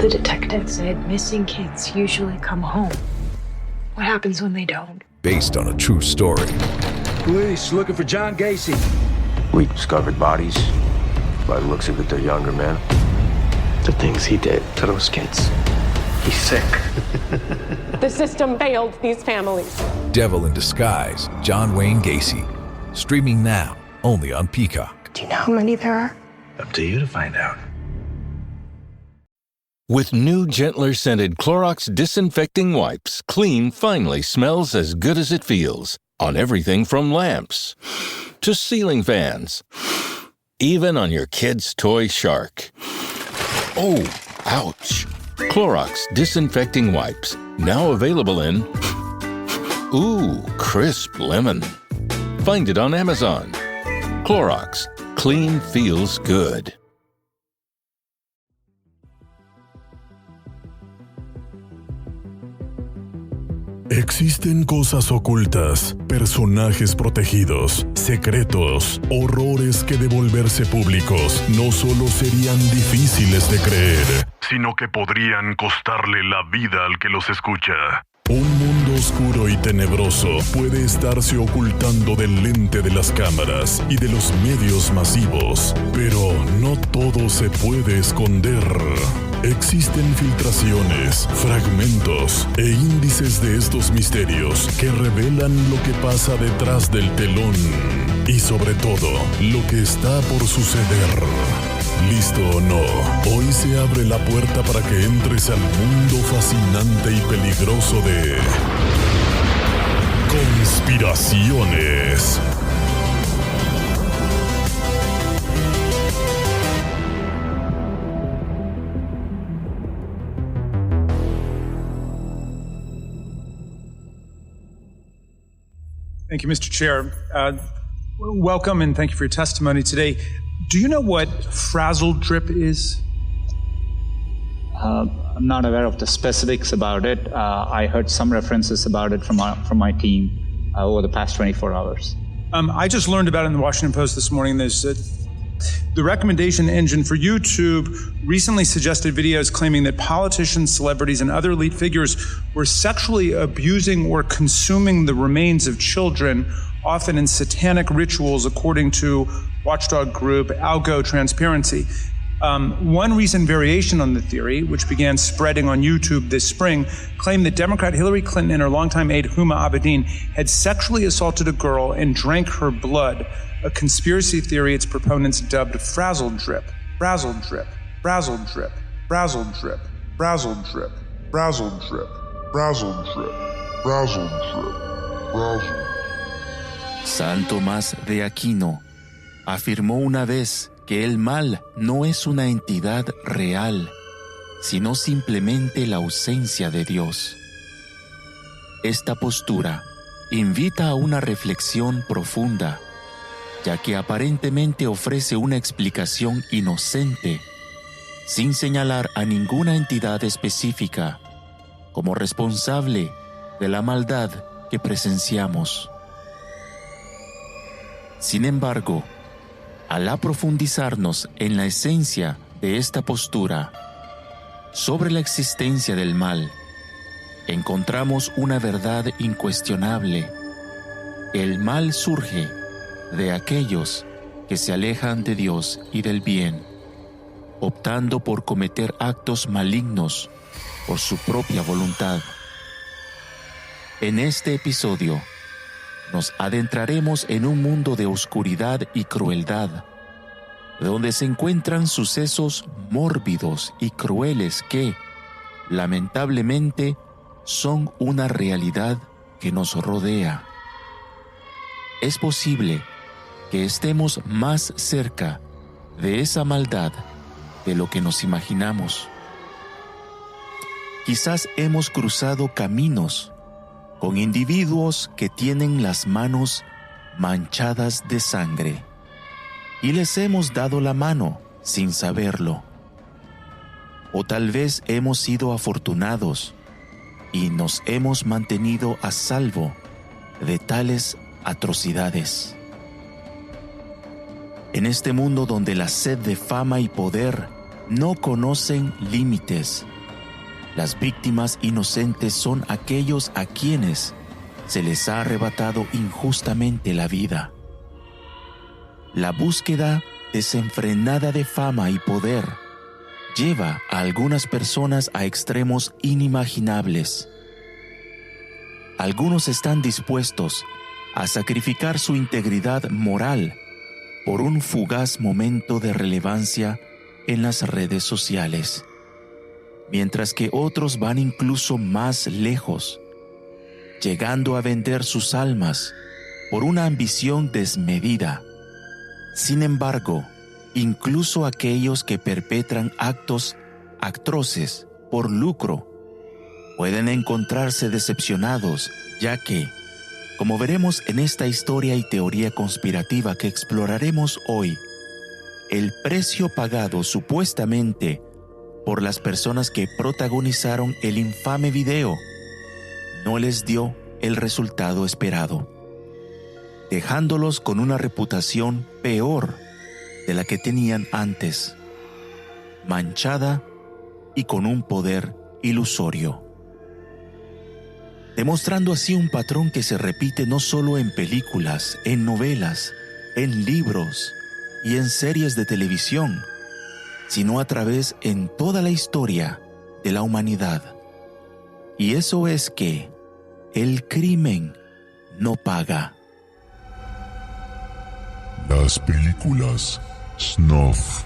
the detective said missing kids usually come home. What happens when they don't? Based on a true story. Police looking for John Gacy. We discovered bodies. By the looks of it, they're younger men. The things he did to those kids. He's sick. The system failed these families. Devil in Disguise, John Wayne Gacy. Streaming now, only on Peacock. Do you know how many there are? Up to you to find out. With new, gentler scented Clorox disinfecting wipes, clean finally smells as good as it feels. On everything from lamps to ceiling fans. Even on your kid's toy shark. Oh, ouch. Clorox disinfecting wipes, now available in crisp lemon. Find it on Amazon. Clorox, clean feels good. Existen cosas ocultas, personajes protegidos, secretos, horrores que de volverse públicos no solo serían difíciles de creer, sino que podrían costarle la vida al que los escucha. Un mundo oscuro y tenebroso puede estarse ocultando del lente de las cámaras y de los medios masivos, pero no todo se puede esconder. Existen filtraciones, fragmentos e índices de estos misterios que revelan lo que pasa detrás del telón y sobre todo lo que está por suceder. ¿Listo o no? Hoy se abre la puerta para que entres al mundo fascinante y peligroso de conspiraciones. Thank you, Mr. Chair. Welcome and thank you for your testimony today. Do you know what frazzle drip is? I'm not aware of the specifics about it. I heard some references about it from my team over the past 24 hours. I just learned about it in the Washington Post this morning. There's the recommendation engine for YouTube recently suggested videos claiming that politicians, celebrities, and other elite figures were sexually abusing or consuming the remains of children, often in satanic rituals, according to watchdog group Algo Transparency. One recent variation on the theory, which began spreading on YouTube this spring, claimed that Democrat Hillary Clinton and her longtime aide Huma Abedin had sexually assaulted a girl and drank her blood, a conspiracy theory its proponents dubbed frazzle drip, frazzle drip, frazzle drip, frazzle drip, frazzle drip, frazzle drip, frazzle drip, frazzle drip, frazzle. San Tomás de Aquino afirmó una vez que el mal no es una entidad real, sino simplemente la ausencia de Dios. Esta postura invita a una reflexión profunda, ya que aparentemente ofrece una explicación inocente, sin señalar a ninguna entidad específica como responsable de la maldad que presenciamos. Sin embargo, al aprofundizarnos en la esencia de esta postura sobre la existencia del mal, encontramos una verdad incuestionable. El mal surge de aquellos que se alejan de Dios y del bien, optando por cometer actos malignos por su propia voluntad. En este episodio, nos adentraremos en un mundo de oscuridad y crueldad, donde se encuentran sucesos mórbidos y crueles que, lamentablemente, son una realidad que nos rodea. Es posible que estemos más cerca de esa maldad de lo que nos imaginamos. Quizás hemos cruzado caminos con individuos que tienen las manos manchadas de sangre y les hemos dado la mano sin saberlo. O tal vez hemos sido afortunados y nos hemos mantenido a salvo de tales atrocidades. En este mundo donde la sed de fama y poder no conocen límites. Las víctimas inocentes son aquellos a quienes se les ha arrebatado injustamente la vida. La búsqueda desenfrenada de fama y poder lleva a algunas personas a extremos inimaginables. Algunos están dispuestos a sacrificar su integridad moral por un fugaz momento de relevancia en las redes sociales, mientras que otros van incluso más lejos, llegando a vender sus almas por una ambición desmedida. Sin embargo, incluso aquellos que perpetran actos atroces por lucro pueden encontrarse decepcionados, ya que, como veremos en esta historia y teoría conspirativa que exploraremos hoy, el precio pagado supuestamente por las personas que protagonizaron el infame video no les dio el resultado esperado, dejándolos con una reputación peor de la que tenían antes, manchada y con un poder ilusorio, demostrando así un patrón que se repite no solo en películas, en novelas, en libros y en series de televisión, sino a través en toda la historia de la humanidad. Y eso es que el crimen no paga. Las películas snuff.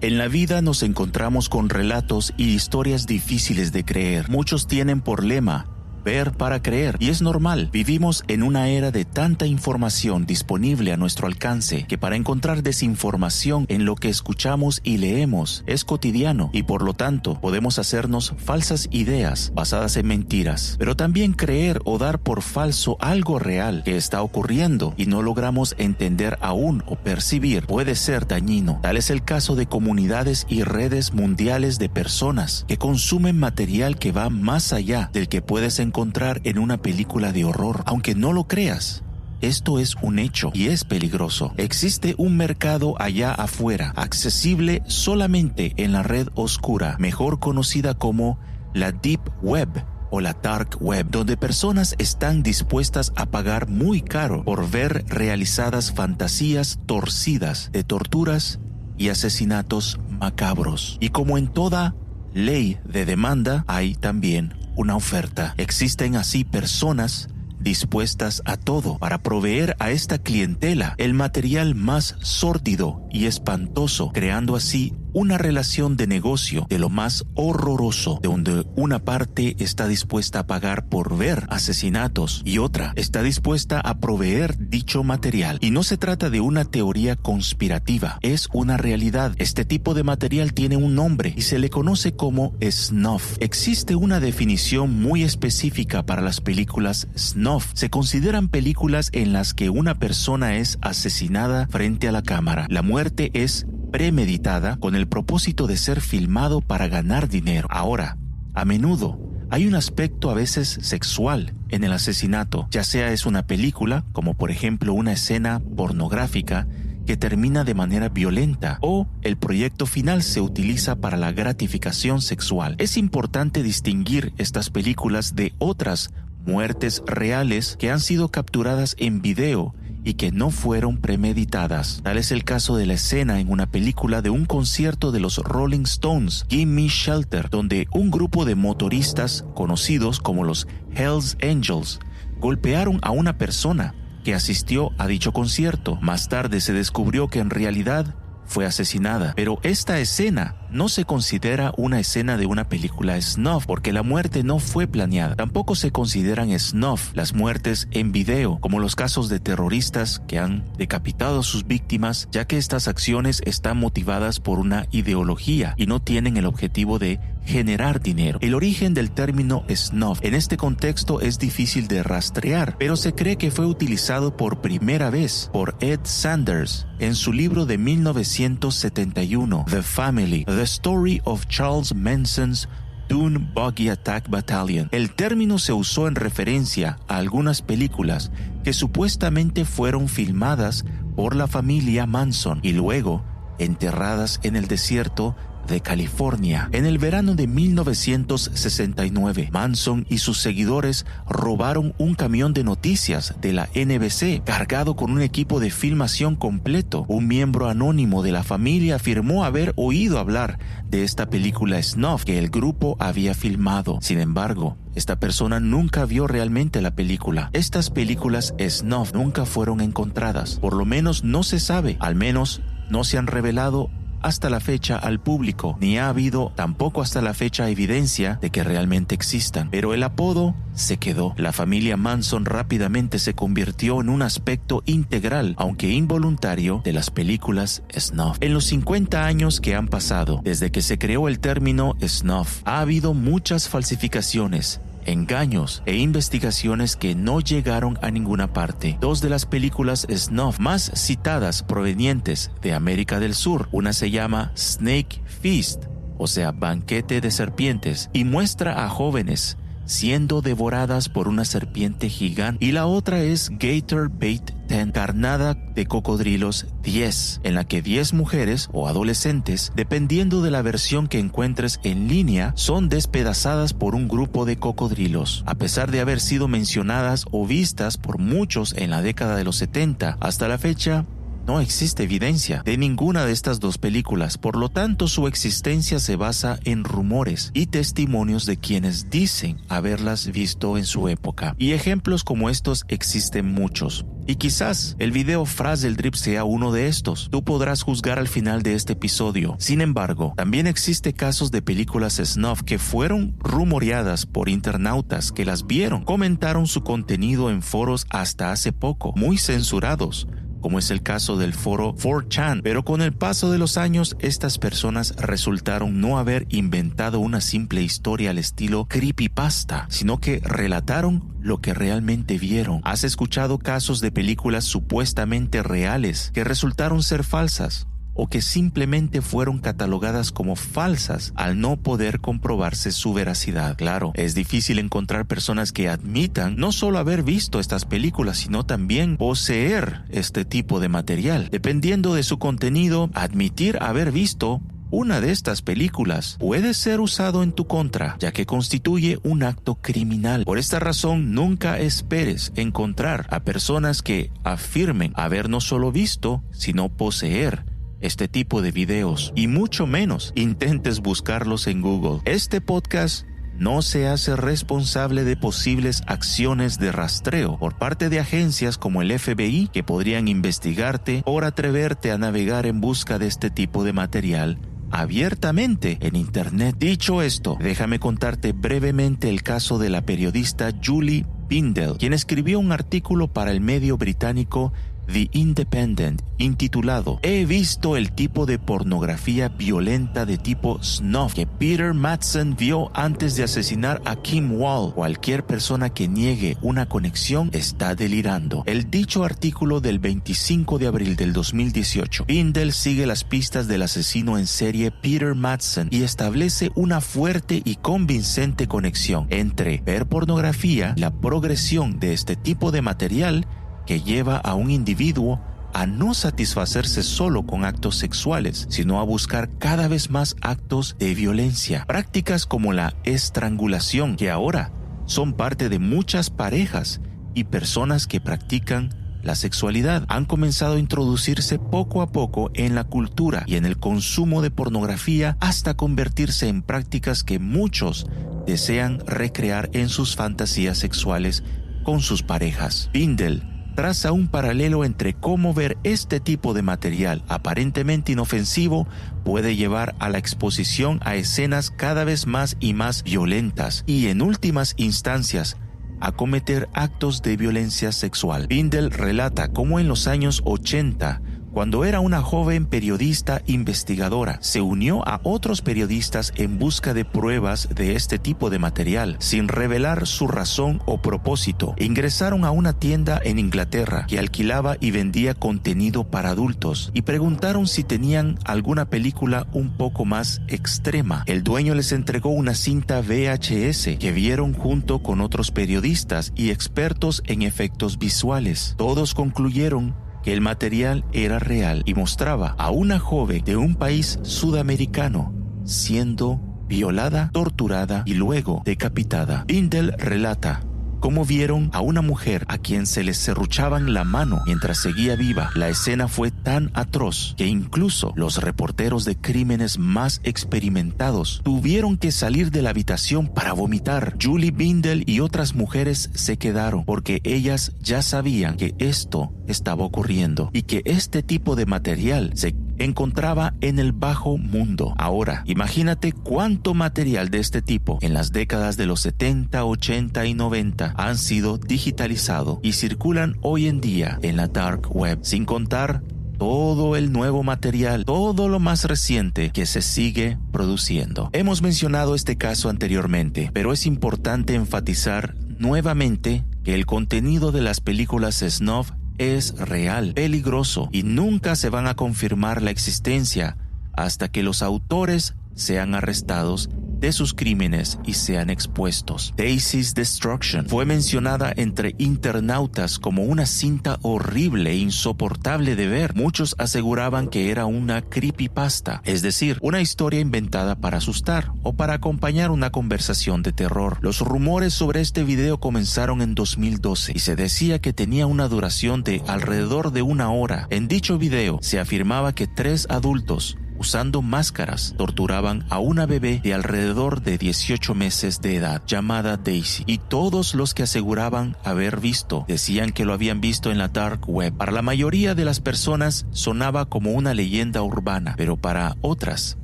En la vida nos encontramos con relatos y historias difíciles de creer. Muchos tienen por lema ver para creer, y es normal. Vivimos en una era de tanta información disponible a nuestro alcance que para encontrar desinformación en lo que escuchamos y leemos es cotidiano, y por lo tanto podemos hacernos falsas ideas basadas en mentiras, pero también creer o dar por falso algo real que está ocurriendo y no logramos entender aún o percibir puede ser dañino. Tal es el caso de comunidades y redes mundiales de personas que consumen material que va más allá del que puedes encontrar en una película de horror. Aunque no lo creas, esto es un hecho y es peligroso. Existe un mercado allá afuera, accesible solamente en la red oscura, mejor conocida como la Deep Web o la Dark Web, donde personas están dispuestas a pagar muy caro por ver realizadas fantasías torcidas de torturas y asesinatos macabros. Y como en toda ley de demanda, hay también una oferta. Existen así personas dispuestas a todo para proveer a esta clientela el material más sórdido y espantoso, creando así una relación de negocio de lo más horroroso, donde una parte está dispuesta a pagar por ver asesinatos y otra está dispuesta a proveer dicho material. Y no se trata de una teoría conspirativa, es una realidad. Este tipo de material tiene un nombre y se le conoce como snuff. Existe una definición muy específica para las películas snuff. Se consideran películas en las que una persona es asesinada frente a la cámara. La muerte es premeditada con el propósito de ser filmado para ganar dinero. Ahora, a menudo hay un aspecto a veces sexual en el asesinato, ya sea es una película, como por ejemplo una escena pornográfica que termina de manera violenta, o el proyecto final se utiliza para la gratificación sexual. Es importante distinguir estas películas de otras muertes reales que han sido capturadas en video y que no fueron premeditadas. Tal es el caso de la escena en una película de un concierto de los Rolling Stones, Give Me Shelter, donde un grupo de motoristas conocidos como los Hells Angels golpearon a una persona que asistió a dicho concierto. Más tarde se descubrió que en realidad fue asesinada, pero esta escena no se considera una escena de una película snuff porque la muerte no fue planeada. Tampoco se consideran snuff las muertes en video, como los casos de terroristas que han decapitado a sus víctimas, ya que estas acciones están motivadas por una ideología y no tienen el objetivo de generar dinero. El origen del término snuff en este contexto es difícil de rastrear, pero se cree que fue utilizado por primera vez por Ed Sanders en su libro de 1971, The Family, The Story of Charles Manson's Dune Buggy Attack Battalion. El término se usó en referencia a algunas películas que supuestamente fueron filmadas por la familia Manson y luego enterradas en el desierto de California. En el verano de 1969, Manson y sus seguidores robaron un camión de noticias de la NBC cargado con un equipo de filmación completo. Un miembro anónimo de la familia afirmó haber oído hablar de esta película Snuff que el grupo había filmado. Sin embargo, esta persona nunca vio realmente la película. Estas películas Snuff nunca fueron encontradas. Por lo menos no se sabe. Al menos no se han revelado hasta la fecha al público, ni ha habido tampoco hasta la fecha evidencia de que realmente existan. Pero el apodo se quedó. La familia Manson rápidamente se convirtió en un aspecto integral, aunque involuntario, de las películas Snuff. En los 50 años que han pasado desde que se creó el término Snuff, ha habido muchas falsificaciones, engaños e investigaciones que no llegaron a ninguna parte. Dos de las películas Snuff más citadas provenientes de América del Sur. Una se llama Snake Feast, o sea, banquete de serpientes, y muestra a jóvenes siendo devoradas por una serpiente gigante, y la otra es Gator Bait 10, carnada de cocodrilos 10, en la que 10 mujeres o adolescentes, dependiendo de la versión que encuentres en línea, son despedazadas por un grupo de cocodrilos. A pesar de haber sido mencionadas o vistas por muchos en la década de los 70, hasta la fecha no existe evidencia de ninguna de estas dos películas. Por lo tanto, su existencia se basa en rumores y testimonios de quienes dicen haberlas visto en su época. Y ejemplos como estos existen muchos. Y quizás el video Frazzle Drip sea uno de estos. Tú podrás juzgar al final de este episodio. Sin embargo, también existe casos de películas Snuff que fueron rumoreadas por internautas que las vieron. Comentaron su contenido en foros hasta hace poco, muy censurados, como es el caso del foro 4chan, pero con el paso de los años estas personas resultaron no haber inventado una simple historia al estilo creepypasta, sino que relataron lo que realmente vieron. ¿Has escuchado casos de películas supuestamente reales que resultaron ser falsas o que simplemente fueron catalogadas como falsas al no poder comprobarse su veracidad? Claro, es difícil encontrar personas que admitan no solo haber visto estas películas, sino también poseer este tipo de material. Dependiendo de su contenido, admitir haber visto una de estas películas puede ser usado en tu contra, ya que constituye un acto criminal. Por esta razón, nunca esperes encontrar a personas que afirmen haber no solo visto, sino poseer este tipo de videos, y mucho menos intentes buscarlos en Google. Este podcast no se hace responsable de posibles acciones de rastreo por parte de agencias como el FBI que podrían investigarte por atreverte a navegar en busca de este tipo de material abiertamente en internet. Dicho esto, déjame contarte brevemente el caso de la periodista Julie Bindel, quien escribió un artículo para el medio británico The Independent intitulado "He visto el tipo de pornografía violenta de tipo snuff que Peter Madsen vio antes de asesinar a Kim Wall. Cualquier persona que niegue una conexión está delirando". El dicho artículo del 25 de abril del 2018, Bindel sigue las pistas del asesino en serie Peter Madsen y establece una fuerte y convincente conexión entre ver pornografía y la progresión de este tipo de material que lleva a un individuo a no satisfacerse solo con actos sexuales, sino a buscar cada vez más actos de violencia. Prácticas como la estrangulación, que ahora son parte de muchas parejas y personas que practican la sexualidad, han comenzado a introducirse poco a poco en la cultura y en el consumo de pornografía hasta convertirse en prácticas que muchos desean recrear en sus fantasías sexuales con sus parejas. Bindel traza un paralelo entre cómo ver este tipo de material aparentemente inofensivo puede llevar a la exposición a escenas cada vez más y más violentas y, en últimas instancias, a cometer actos de violencia sexual. Bindel relata cómo en los años 80, cuando era una joven periodista investigadora, se unió a otros periodistas en busca de pruebas de este tipo de material. Sin revelar su razón o propósito, ingresaron a una tienda en Inglaterra que alquilaba y vendía contenido para adultos y preguntaron si tenían alguna película un poco más extrema. El dueño les entregó una cinta VHS que vieron junto con otros periodistas y expertos en efectos visuales. Todos concluyeron que el material era real y mostraba a una joven de un país sudamericano siendo violada, torturada y luego decapitada. Bindel relata cómo vieron a una mujer a quien se le serruchaban la mano mientras seguía viva. La escena fue tan atroz que incluso los reporteros de crímenes más experimentados tuvieron que salir de la habitación para vomitar. Julie Bindel y otras mujeres se quedaron porque ellas ya sabían que esto estaba ocurriendo y que este tipo de material se encontraba en el bajo mundo. Ahora, imagínate cuánto material de este tipo en las décadas de los 70, 80 y 90 han sido digitalizado y circulan hoy en día en la dark web, sin contar todo el nuevo material, todo lo más reciente que se sigue produciendo. Hemos mencionado este caso anteriormente, pero es importante enfatizar nuevamente que el contenido de las películas snuff es real, peligroso y nunca se van a confirmar la existencia hasta que los autores sean arrestados de sus crímenes y sean expuestos. Daisy's Destruction fue mencionada entre internautas como una cinta horrible e insoportable de ver. Muchos aseguraban que era una creepypasta, es decir, una historia inventada para asustar o para acompañar una conversación de terror. Los rumores sobre este video comenzaron en 2012 y se decía que tenía una duración de alrededor de 1 hora. En dicho video se afirmaba que 3 adultos usando máscaras, torturaban a una bebé de alrededor de 18 meses de edad, llamada Daisy, y todos los que aseguraban haber visto decían que lo habían visto en la dark web. Para la mayoría de las personas sonaba como una leyenda urbana, pero para otras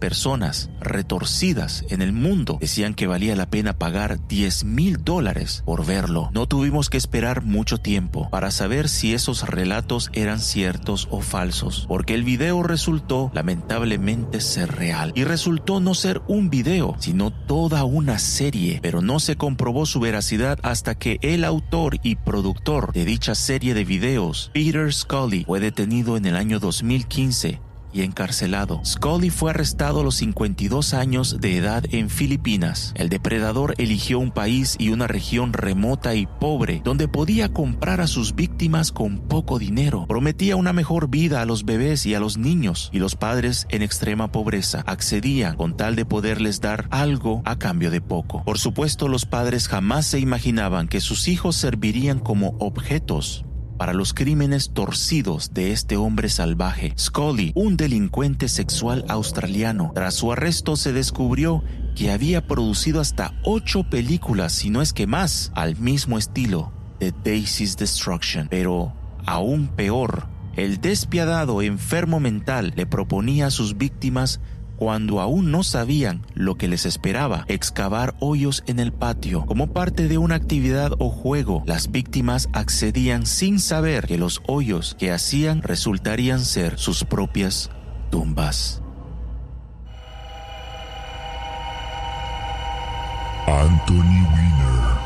personas retorcidas en el mundo decían que valía la pena pagar $10,000 por verlo. No tuvimos que esperar mucho tiempo para saber si esos relatos eran ciertos o falsos, porque el video resultó lamentablemente ser real y resultó no ser un video, sino toda una serie, pero no se comprobó su veracidad hasta que el autor y productor de dicha serie de videos, Peter Scully, fue detenido en el año 2015 y encarcelado. Scully fue arrestado a los 52 años de edad en Filipinas. El depredador eligió un país y una región remota y pobre donde podía comprar a sus víctimas con poco dinero. Prometía una mejor vida a los bebés y a los niños, y los padres en extrema pobreza accedían con tal de poderles dar algo a cambio de poco. Por supuesto, los padres jamás se imaginaban que sus hijos servirían como objetos para los crímenes torcidos de este hombre salvaje. Scully, un delincuente sexual australiano, tras su arresto se descubrió que había producido hasta 8 películas, si no es que más, al mismo estilo de Daisy's Destruction. Pero aún peor, el despiadado enfermo mental le proponía a sus víctimas, cuando aún no sabían lo que les esperaba, excavar hoyos en el patio. Como parte de una actividad o juego, las víctimas accedían sin saber que los hoyos que hacían resultarían ser sus propias tumbas. Anthony Weiner.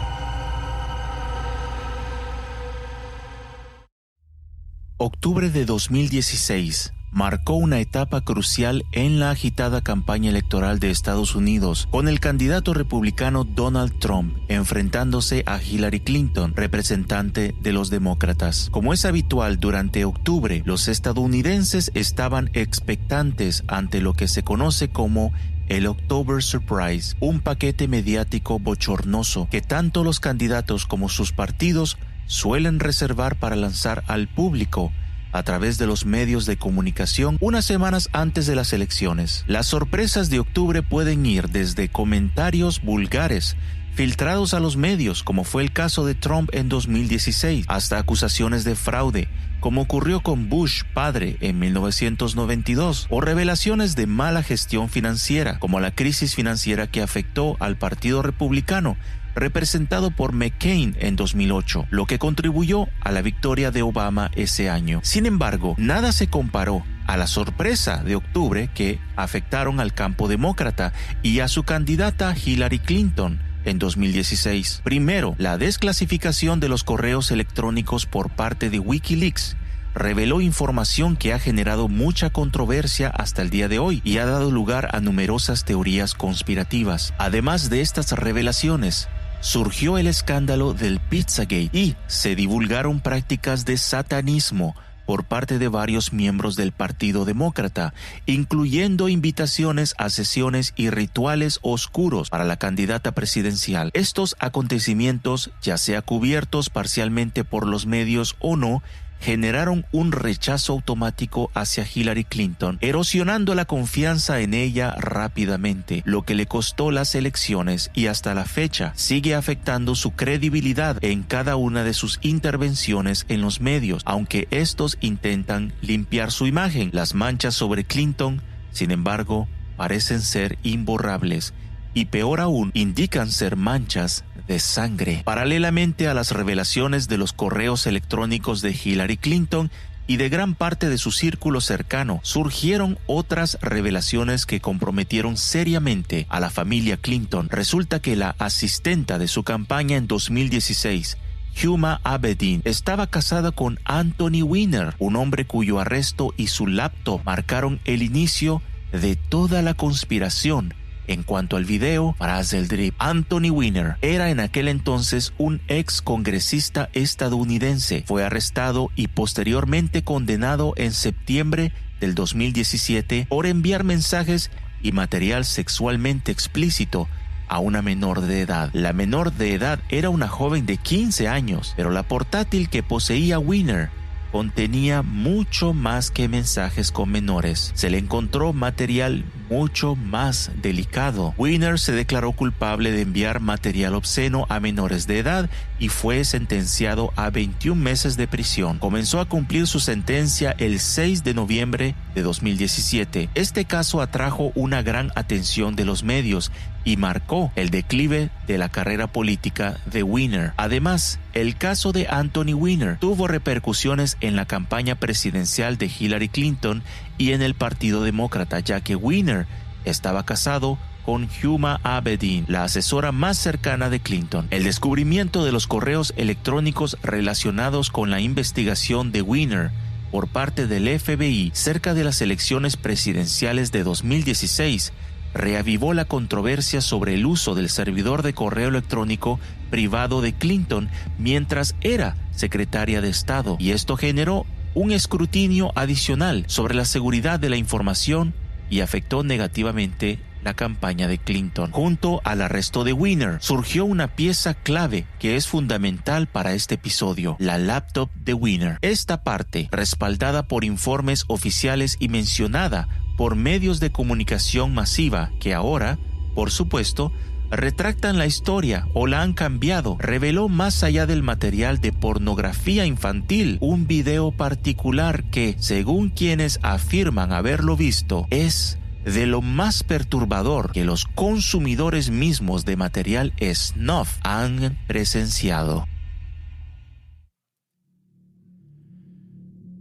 Octubre de 2016 marcó una etapa crucial en la agitada campaña electoral de Estados Unidos, con el candidato republicano Donald Trump enfrentándose a Hillary Clinton, representante de los demócratas. Como es habitual durante octubre, los estadounidenses estaban expectantes ante lo que se conoce como el October Surprise, un paquete mediático bochornoso que tanto los candidatos como sus partidos suelen reservar para lanzar al público a través de los medios de comunicación unas semanas antes de las elecciones. Las sorpresas de octubre pueden ir desde comentarios vulgares filtrados a los medios, como fue el caso de Trump en 2016, hasta acusaciones de fraude, como ocurrió con Bush padre en 1992, o revelaciones de mala gestión financiera, como la crisis financiera que afectó al Partido Republicano, representado por McCain en 2008, lo que contribuyó a la victoria de Obama ese año. Sin embargo, nada se comparó a la sorpresa de octubre que afectaron al campo demócrata y a su candidata Hillary Clinton en 2016. Primero, la desclasificación de los correos electrónicos por parte de WikiLeaks reveló información que ha generado mucha controversia hasta el día de hoy y ha dado lugar a numerosas teorías conspirativas. Además de estas revelaciones, surgió el escándalo del Pizzagate y se divulgaron prácticas de satanismo por parte de varios miembros del Partido Demócrata, incluyendo invitaciones a sesiones y rituales oscuros para la candidata presidencial. Estos acontecimientos, ya sea cubiertos parcialmente por los medios o no, generaron un rechazo automático hacia Hillary Clinton, erosionando la confianza en ella rápidamente, lo que le costó las elecciones y hasta la fecha sigue afectando su credibilidad en cada una de sus intervenciones en los medios, aunque estos intentan limpiar su imagen. Las manchas sobre Clinton, sin embargo, parecen ser imborrables y peor aún, indican ser manchas de sangre. Paralelamente a las revelaciones de los correos electrónicos de Hillary Clinton y de gran parte de su círculo cercano, surgieron otras revelaciones que comprometieron seriamente a la familia Clinton. Resulta que la asistenta de su campaña en 2016, Huma Abedin, estaba casada con Anthony Weiner, un hombre cuyo arresto y su laptop marcaron el inicio de toda la conspiración. En cuanto al video, Fraz el Drip, Anthony Weiner era en aquel entonces un ex congresista estadounidense. Fue arrestado y posteriormente condenado en septiembre del 2017 por enviar mensajes y material sexualmente explícito a una menor de edad. La menor de edad era una joven de 15 años, pero la portátil que poseía Weiner contenía mucho más que mensajes con menores. Se le encontró material mucho más delicado. Weiner se declaró culpable de enviar material obsceno a menores de edad y fue sentenciado a 21 meses de prisión. Comenzó a cumplir su sentencia el 6 de noviembre de 2017. Este caso atrajo una gran atención de los medios y marcó el declive de la carrera política de Weiner. Además, el caso de Anthony Weiner tuvo repercusiones en la campaña presidencial de Hillary Clinton y en el Partido Demócrata, ya que Weiner estaba casado con Huma Abedin, la asesora más cercana de Clinton. El descubrimiento de los correos electrónicos relacionados con la investigación de Weiner por parte del FBI cerca de las elecciones presidenciales de 2016 reavivó la controversia sobre el uso del servidor de correo electrónico privado de Clinton mientras era secretaria de Estado, y esto generó un escrutinio adicional sobre la seguridad de la información y afectó negativamente la campaña de Clinton. Junto al arresto de Weiner, surgió una pieza clave que es fundamental para este episodio: la laptop de Weiner. Esta parte, respaldada por informes oficiales y mencionada por medios de comunicación masiva que ahora, por supuesto, retractan la historia o la han cambiado, reveló más allá del material de pornografía infantil, un video particular que, según quienes afirman haberlo visto, es de lo más perturbador que los consumidores mismos de material snuff han presenciado.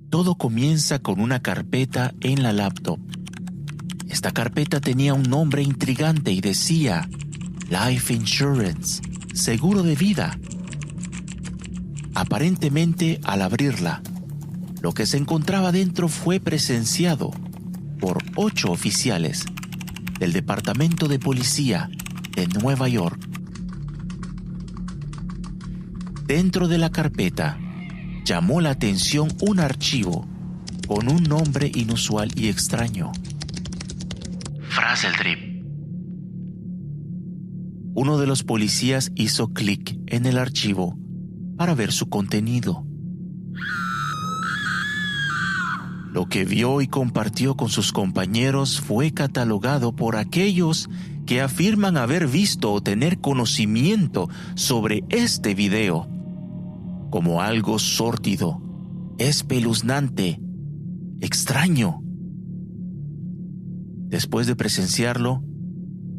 Todo comienza con una carpeta en la laptop. Esta carpeta tenía un nombre intrigante y decía Life Insurance, seguro de vida. Aparentemente, al abrirla, lo que se encontraba dentro fue presenciado por 8 oficiales del Departamento de Policía de Nueva York. Dentro de la carpeta llamó la atención un archivo con un nombre inusual y extraño: Fraz el Drip. Uno de los policías hizo clic en el archivo para ver su contenido. Lo que vio y compartió con sus compañeros fue catalogado por aquellos que afirman haber visto o tener conocimiento sobre este video como algo sórdido, espeluznante, extraño. Después de presenciarlo,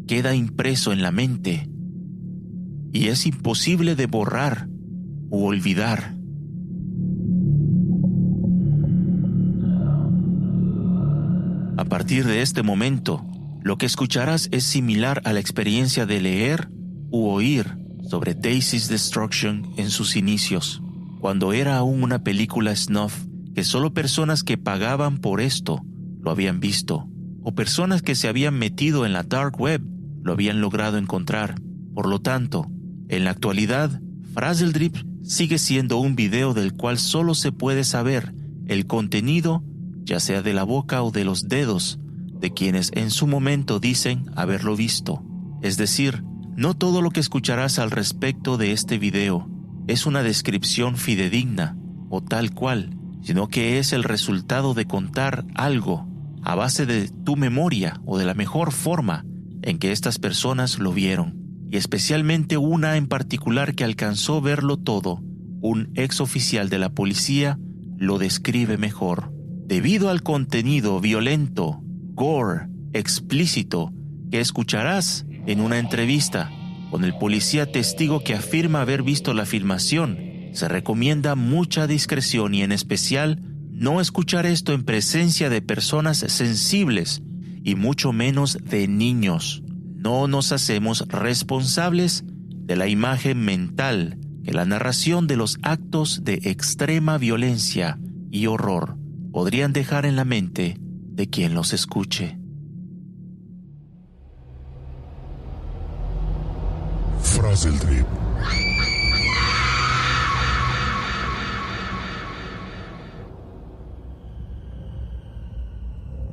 queda impreso en la mente y es imposible de borrar u olvidar. A partir de este momento, lo que escucharás es similar a la experiencia de leer u oír sobre Daisy's Destruction en sus inicios, cuando era aún una película snuff que solo personas que pagaban por esto lo habían visto, o personas que se habían metido en la dark web lo habían logrado encontrar. Por lo tanto, en la actualidad, Fraz el Drip sigue siendo un video del cual solo se puede saber el contenido, ya sea de la boca o de los dedos, de quienes en su momento dicen haberlo visto. Es decir, no todo lo que escucharás al respecto de este video es una descripción fidedigna o tal cual, sino que es el resultado de contar algo a base de tu memoria o de la mejor forma en que estas personas lo vieron, y especialmente una en particular que alcanzó verlo todo. Un exoficial de la policía lo describe mejor. Debido al contenido violento, gore, explícito que escucharás en una entrevista con el policía testigo que afirma haber visto la filmación, se recomienda mucha discreción y en especial no escuchar esto en presencia de personas sensibles y mucho menos de niños. No nos hacemos responsables de la imagen mental que la narración de los actos de extrema violencia y horror podrían dejar en la mente de quien los escuche. Frazzledrip.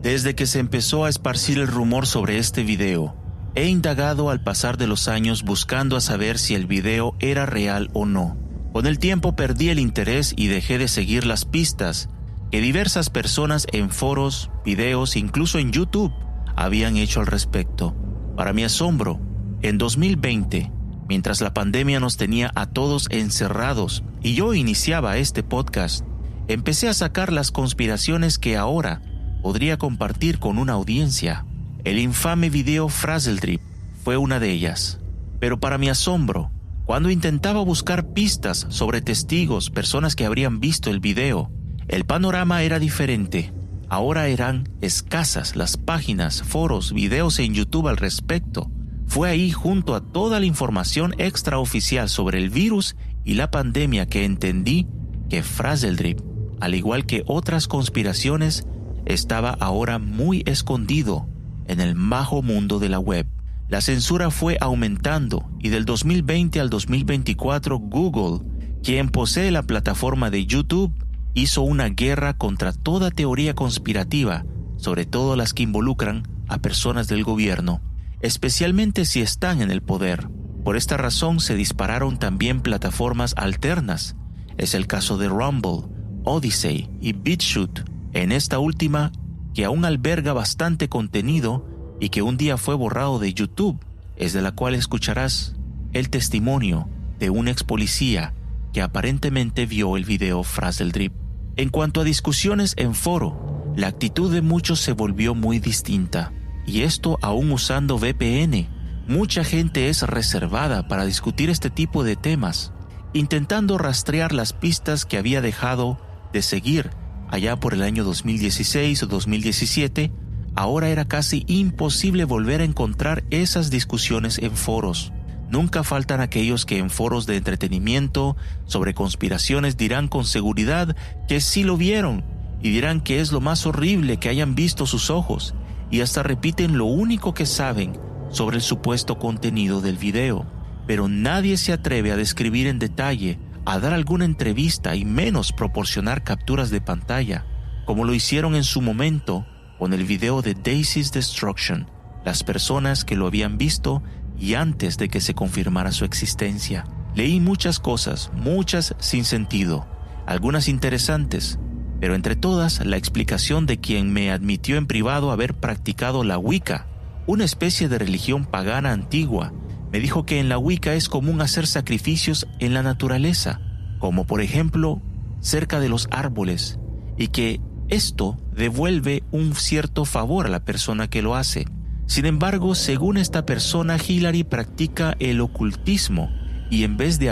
Desde que se empezó a esparcir el rumor sobre este video, he indagado al pasar de los años buscando a saber si el video era real o no. Con el tiempo perdí el interés y dejé de seguir las pistas que diversas personas en foros, videos, incluso en YouTube, habían hecho al respecto. Para mi asombro, en 2020, mientras la pandemia nos tenía a todos encerrados y yo iniciaba este podcast, empecé a sacar las conspiraciones que ahora podría compartir con una audiencia. El infame video Frazzledrip fue una de ellas. Pero para mi asombro, cuando intentaba buscar pistas sobre testigos, personas que habrían visto el video, el panorama era diferente. Ahora eran escasas las páginas, foros, videos en YouTube al respecto. Fue ahí, junto a toda la información extraoficial sobre el virus y la pandemia, que entendí que Frazzledrip, al igual que otras conspiraciones, estaba ahora muy escondido en el bajo mundo de la web. La censura fue aumentando y del 2020 al 2024 Google, quien posee la plataforma de YouTube, hizo una guerra contra toda teoría conspirativa, sobre todo las que involucran a personas del gobierno, especialmente si están en el poder. Por esta razón se dispararon también plataformas alternas. Es el caso de Rumble, Odyssey y BitChute. En esta última, que aún alberga bastante contenido y que un día fue borrado de YouTube, es de la cual escucharás el testimonio de un ex policía que aparentemente vio el video Frazzledrip. En cuanto a discusiones en foro, la actitud de muchos se volvió muy distinta, y esto aún usando VPN. Mucha gente es reservada para discutir este tipo de temas, intentando rastrear las pistas que había dejado de seguir allá por el año 2016 o 2017. Ahora era casi imposible volver a encontrar esas discusiones en foros. Nunca faltan aquellos que en foros de entretenimiento sobre conspiraciones dirán con seguridad que sí lo vieron y dirán que es lo más horrible que hayan visto sus ojos, y hasta repiten lo único que saben sobre el supuesto contenido del video. Pero nadie se atreve a describir en detalle, a dar alguna entrevista y menos proporcionar capturas de pantalla, como lo hicieron en su momento con el video de Daisy's Destruction, las personas que lo habían visto y antes de que se confirmara su existencia. Leí muchas cosas, muchas sin sentido, algunas interesantes, pero entre todas la explicación de quien me admitió en privado haber practicado la Wicca, una especie de religión pagana antigua. Me dijo que en la Wicca es común hacer sacrificios en la naturaleza, como por ejemplo cerca de los árboles, y que esto devuelve un cierto favor a la persona que lo hace. Sin embargo, según esta persona, Hillary practica el ocultismo y en vez de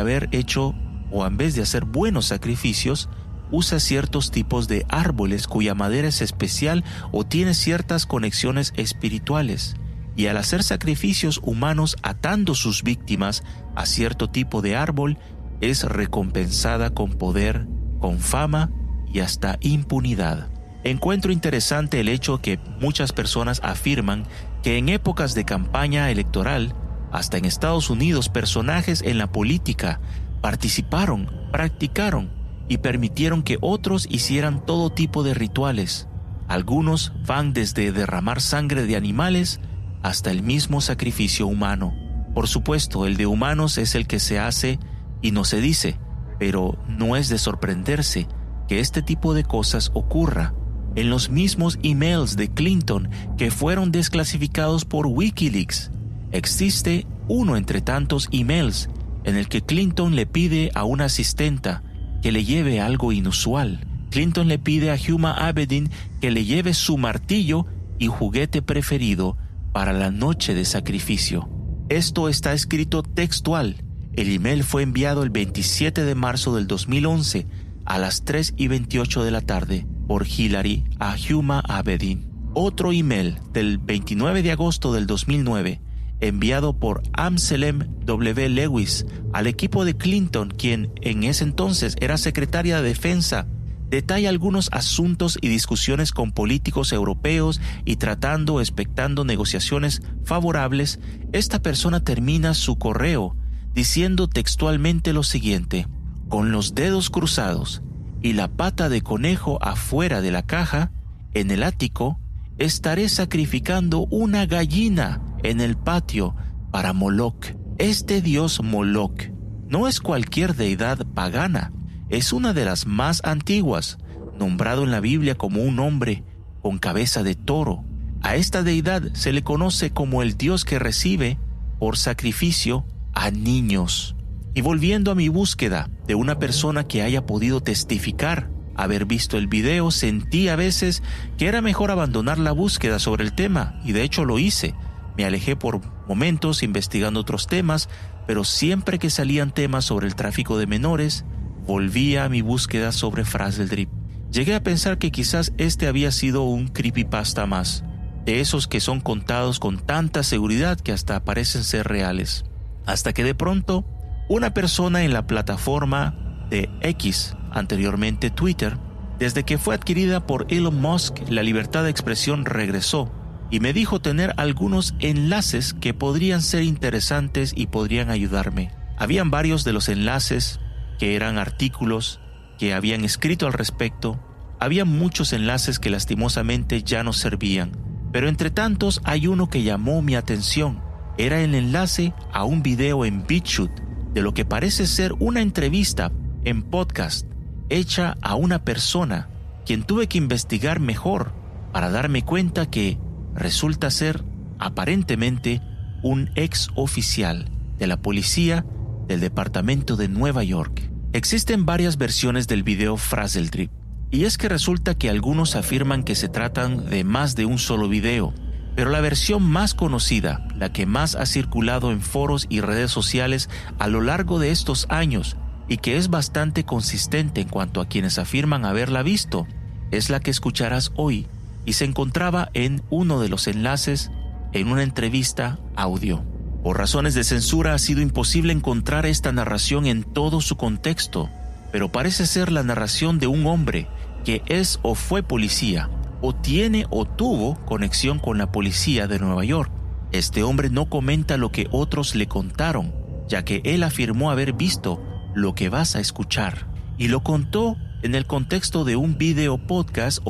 hacer buenos sacrificios, usa ciertos tipos de árboles cuya madera es especial o tiene ciertas conexiones espirituales. Y al hacer sacrificios humanos atando sus víctimas a cierto tipo de árbol, es recompensada con poder, con fama y hasta impunidad. Encuentro interesante el hecho que muchas personas afirman que en épocas de campaña electoral, hasta en Estados Unidos, personajes en la política participaron, practicaron y permitieron que otros hicieran todo tipo de rituales. Algunos van desde derramar sangre de animales hasta el mismo sacrificio humano. Por supuesto, el de humanos es el que se hace y no se dice, pero no es de sorprenderse que este tipo de cosas ocurra. En los mismos emails de Clinton que fueron desclasificados por Wikileaks, existe uno entre tantos emails en el que Clinton le pide a una asistenta que le lleve algo inusual. Clinton le pide a Huma Abedin que le lleve su martillo y juguete preferido para la noche de sacrificio. Esto está escrito textual. El email fue enviado el 27 de marzo del 2011 a las 3:28 de la tarde por Hillary a Huma Abedin. Otro email del 29 de agosto del 2009 enviado por Amselem W. Lewis al equipo de Clinton, quien en ese entonces era secretaria de Defensa, detalla algunos asuntos y discusiones con políticos europeos y expectando negociaciones favorables. Esta persona termina su correo diciendo textualmente lo siguiente: con los dedos cruzados y la pata de conejo afuera de la caja, en el ático, estaré sacrificando una gallina en el patio para Moloch. Este dios Moloch no es cualquier deidad pagana, es una de las más antiguas, nombrado en la Biblia como un hombre con cabeza de toro. A esta deidad se le conoce como el dios que recibe por sacrificio a niños. Y volviendo a mi búsqueda de una persona que haya podido testificar haber visto el video, sentí a veces que era mejor abandonar la búsqueda sobre el tema, y de hecho lo hice. Me alejé por momentos investigando otros temas, pero siempre que salían temas sobre el tráfico de menores, volvía a mi búsqueda sobre Frazzledrip. Llegué a pensar que quizás este había sido un creepypasta más, de esos que son contados con tanta seguridad que hasta parecen ser reales. Hasta que de pronto, una persona en la plataforma de X, anteriormente Twitter, desde que fue adquirida por Elon Musk, la libertad de expresión regresó y me dijo tener algunos enlaces que podrían ser interesantes y podrían ayudarme. Habían varios de los enlaces que eran artículos que habían escrito al respecto. Había muchos enlaces que lastimosamente ya no servían, pero entre tantos hay uno que llamó mi atención. Era el enlace a un video en BitChute de lo que parece ser una entrevista en podcast hecha a una persona, quien tuve que investigar mejor para darme cuenta que resulta ser aparentemente un ex oficial de la policía del departamento de Nueva York. Existen varias versiones del video Frazzledrip, y es que resulta que algunos afirman que se tratan de más de un solo video, pero la versión más conocida, la que más ha circulado en foros y redes sociales a lo largo de estos años y que es bastante consistente en cuanto a quienes afirman haberla visto, es la que escucharás hoy y se encontraba en uno de los enlaces en una entrevista audio. Por razones de censura ha sido imposible encontrar esta narración en todo su contexto, pero parece ser la narración de un hombre que es o fue policía, o tiene o tuvo conexión con la policía de Nueva York. Este hombre no comenta lo que otros le contaron, ya que él afirmó haber visto lo que vas a escuchar, y lo contó en el contexto de un video podcast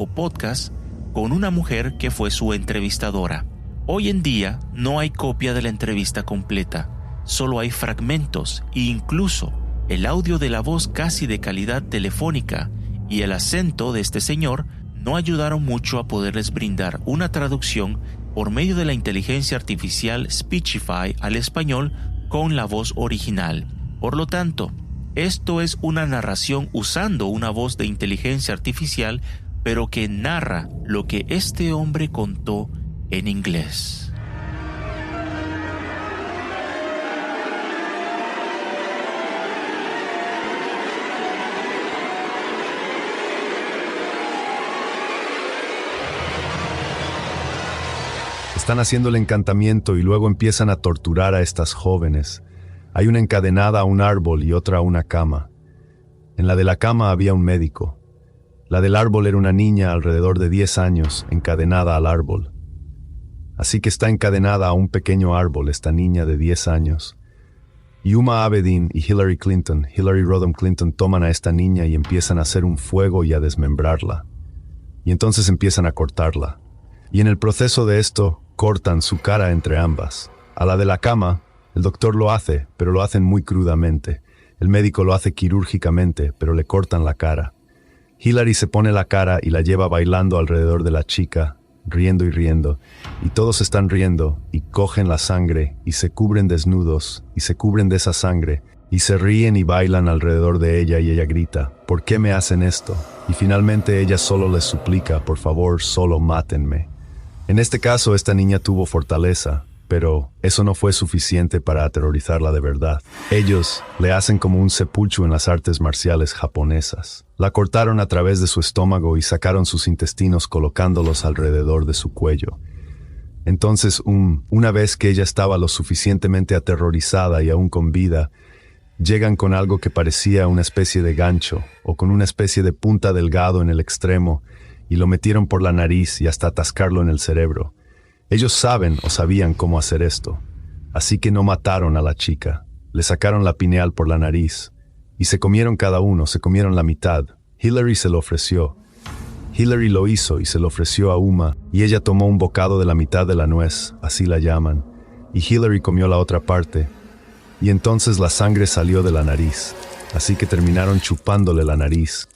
con una mujer que fue su entrevistadora. Hoy en día no hay copia de la entrevista completa, solo hay fragmentos e incluso el audio de la voz casi de calidad telefónica y el acento de este señor no ayudaron mucho a poderles brindar una traducción por medio de la inteligencia artificial Speechify al español con la voz original. Por lo tanto, esto es una narración usando una voz de inteligencia artificial, pero que narra lo que este hombre contó en inglés. Están haciendo el encantamiento y luego empiezan a torturar a estas jóvenes. Hay una encadenada a un árbol y otra a una cama. En la de la cama había un médico. La del árbol era una niña alrededor de 10 años, encadenada al árbol. Así que está encadenada a un pequeño árbol esta niña de 10 años. Y Huma Abedin y Hillary Rodham Clinton, toman a esta niña y empiezan a hacer un fuego y a desmembrarla. Y entonces empiezan a cortarla. Y en el proceso de esto, cortan su cara entre ambas. A la de la cama, el doctor lo hace, pero lo hacen muy crudamente. El médico lo hace quirúrgicamente, pero le cortan la cara. Hillary se pone la cara y la lleva bailando alrededor de la chica, riendo, y todos están riendo, y cogen la sangre, y se cubren desnudos, y se cubren de esa sangre, y se ríen y bailan alrededor de ella, y ella grita, ¿por qué me hacen esto? Y finalmente ella solo les suplica, por favor, solo mátenme. En este caso, esta niña tuvo fortaleza, pero eso no fue suficiente para aterrorizarla de verdad. Ellos le hacen como un seppuku en las artes marciales japonesas. La cortaron a través de su estómago y sacaron sus intestinos colocándolos alrededor de su cuello. Entonces, una vez que ella estaba lo suficientemente aterrorizada y aún con vida, llegan con algo que parecía una especie de gancho o con una especie de punta delgado en el extremo y lo metieron por la nariz y hasta atascarlo en el cerebro. Ellos saben o sabían cómo hacer esto, así que no mataron a la chica, le sacaron la pineal por la nariz y se comieron cada uno, se comieron la mitad. Hillary se lo ofreció. Hillary lo hizo y se lo ofreció a Huma y ella tomó un bocado de la mitad de la nuez, así la llaman, y Hillary comió la otra parte y entonces la sangre salió de la nariz, así que terminaron chupándole la nariz.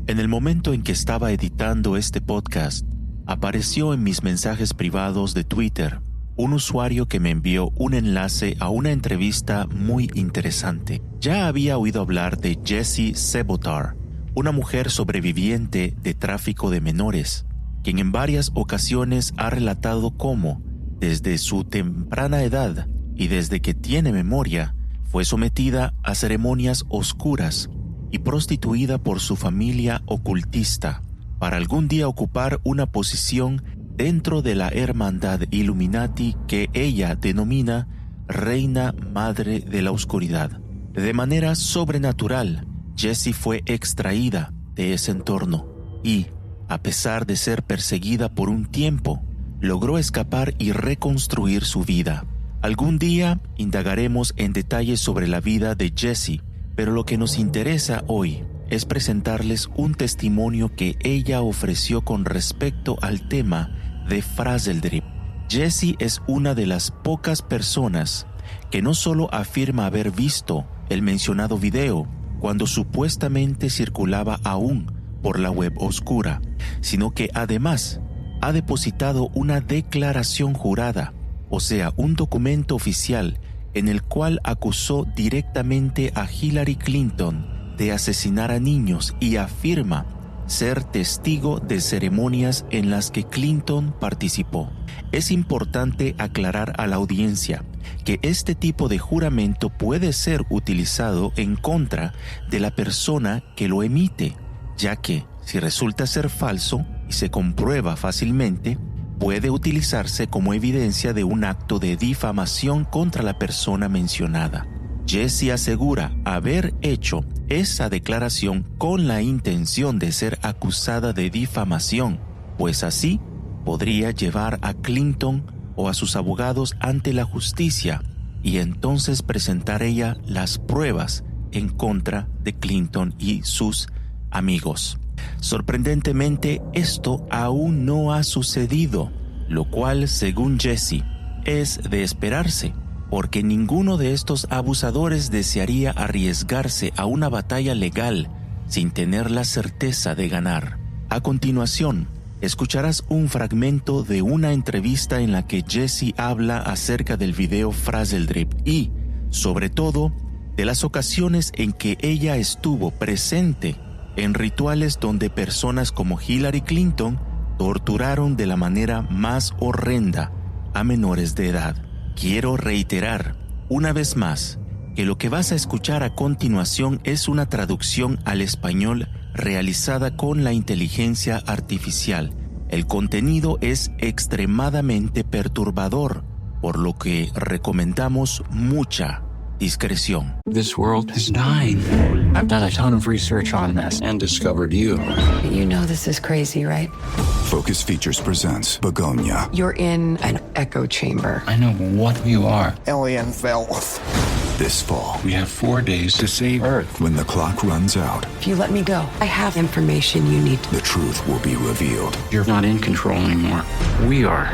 En el momento en que estaba editando este podcast, apareció en mis mensajes privados de Twitter un usuario que me envió un enlace a una entrevista muy interesante. Ya había oído hablar de Jessie Sevotar, una mujer sobreviviente de tráfico de menores, quien en varias ocasiones ha relatado cómo, desde su temprana edad y desde que tiene memoria, fue sometida a ceremonias oscuras y prostituida por su familia ocultista para algún día ocupar una posición dentro de la hermandad Illuminati que ella denomina Reina Madre de la Oscuridad. De manera sobrenatural, Jessie fue extraída de ese entorno y, a pesar de ser perseguida por un tiempo, logró escapar y reconstruir su vida. Algún día indagaremos en detalles sobre la vida de Jessie, pero lo que nos interesa hoy es presentarles un testimonio que ella ofreció con respecto al tema de Frazeldrip. Jessie es una de las pocas personas que no solo afirma haber visto el mencionado video cuando supuestamente circulaba aún por la web oscura, sino que además ha depositado una declaración jurada, o sea, un documento oficial en el cual acusó directamente a Hillary Clinton de asesinar a niños y afirma ser testigo de ceremonias en las que Clinton participó. Es importante aclarar a la audiencia que este tipo de juramento puede ser utilizado en contra de la persona que lo emite, ya que, si resulta ser falso y se comprueba fácilmente, puede utilizarse como evidencia de un acto de difamación contra la persona mencionada. Jessie asegura haber hecho esa declaración con la intención de ser acusada de difamación, pues así podría llevar a Clinton o a sus abogados ante la justicia y entonces presentar ella las pruebas en contra de Clinton y sus amigos. Sorprendentemente, esto aún no ha sucedido, lo cual, según Jessie, es de esperarse, porque ninguno de estos abusadores desearía arriesgarse a una batalla legal sin tener la certeza de ganar. A continuación, escucharás un fragmento de una entrevista en la que Jessie habla acerca del video Frazeldrip y, sobre todo, de las ocasiones en que ella estuvo presente en rituales donde personas como Hillary Clinton torturaron de la manera más horrenda a menores de edad. Quiero reiterar una vez más que lo que vas a escuchar a continuación es una traducción al español realizada con la inteligencia artificial. El contenido es extremadamente perturbador, por lo que recomendamos mucha discreción. This world is dying. I've done a ton of research on this and discovered you. You know this is crazy, right? Focus Features presents Begonia. You're in an echo chamber. I know what you are. Alien fell. This fall, We have 4 days to save Earth. when the clock runs out, If you let me go, I have information you need. the truth will be revealed. You're not in control anymore. We are.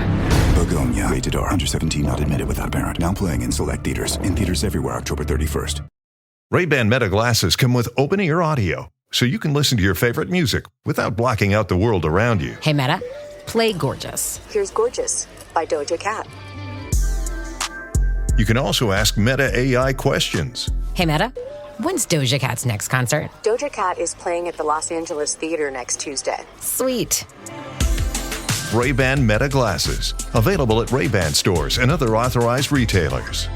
Begonia. Rated R. Under 17. Not admitted without a parent. Now playing in select theaters. In theaters everywhere. October 31st. Ray-Ban Meta glasses come with open-ear audio, so you can listen to your favorite music without blocking out the world around you. Hey Meta, play Gorgeous. Here's Gorgeous by Doja Cat. You can also ask Meta AI questions. Hey Meta, when's Doja Cat's next concert? Doja Cat is playing at the Los Angeles Theater next Tuesday. Sweet. Ray-Ban Meta glasses, available at Ray-Ban stores and other authorized retailers.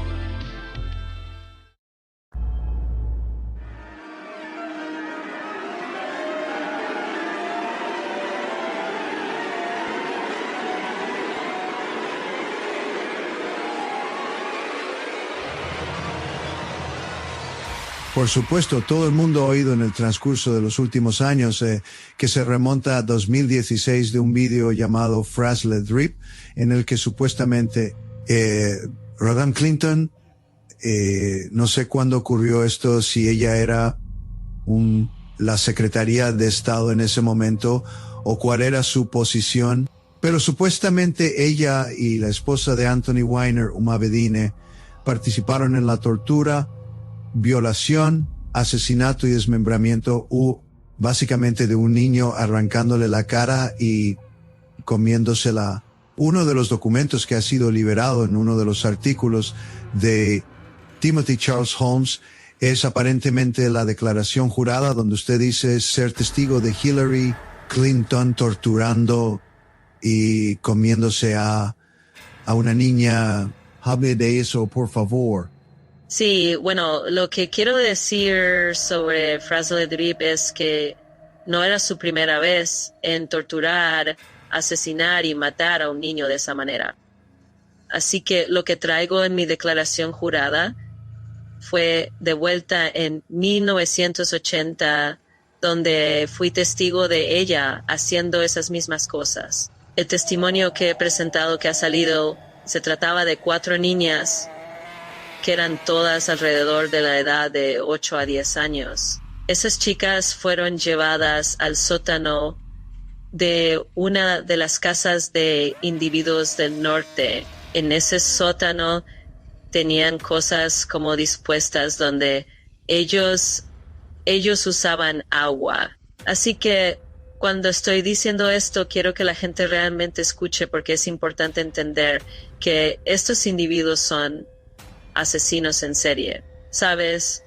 Por supuesto, todo el mundo ha oído en el transcurso de los últimos años que se remonta a 2016 de un vídeo llamado Frazzle Drip, en el que supuestamente Rodan Clinton, no sé cuándo ocurrió esto, si ella era la Secretaría de Estado en ese momento o cuál era su posición, pero supuestamente ella y la esposa de Anthony Weiner, Uma Bedine, participaron en la tortura, violación, asesinato y desmembramiento básicamente de un niño, arrancándole la cara y comiéndosela. Uno de los documentos que ha sido liberado en uno de los artículos de Timothy Charles Holmes es aparentemente la declaración jurada donde usted dice ser testigo de Hillary Clinton torturando y comiéndose a una niña. Hable de eso, por favor. Sí, bueno, lo que quiero decir sobre Frazzle Drip es que no era su primera vez en torturar, asesinar y matar a un niño de esa manera. Así que lo que traigo en mi declaración jurada fue de vuelta en 1980, donde fui testigo de ella haciendo esas mismas cosas. El testimonio que he presentado que ha salido se trataba de 4 niñas que eran todas alrededor de la edad de 8 a 10 años. Esas chicas fueron llevadas al sótano de una de las casas de individuos del norte. En ese sótano tenían cosas como dispuestas donde ellos usaban agua. Así que cuando estoy diciendo esto, quiero que la gente realmente escuche, porque es importante entender que estos individuos son asesinos en serie. Sabes,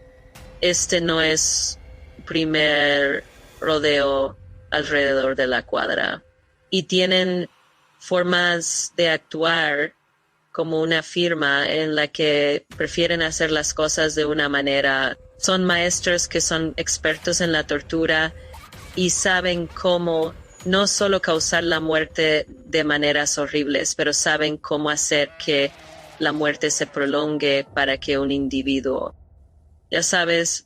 este no es primer rodeo alrededor de la cuadra. Y tienen formas de actuar como una firma en la que prefieren hacer las cosas de una manera. Son maestros que son expertos en la tortura y saben cómo no solo causar la muerte de maneras horribles, pero saben cómo hacer que la muerte se prolongue para que un individuo, ya sabes,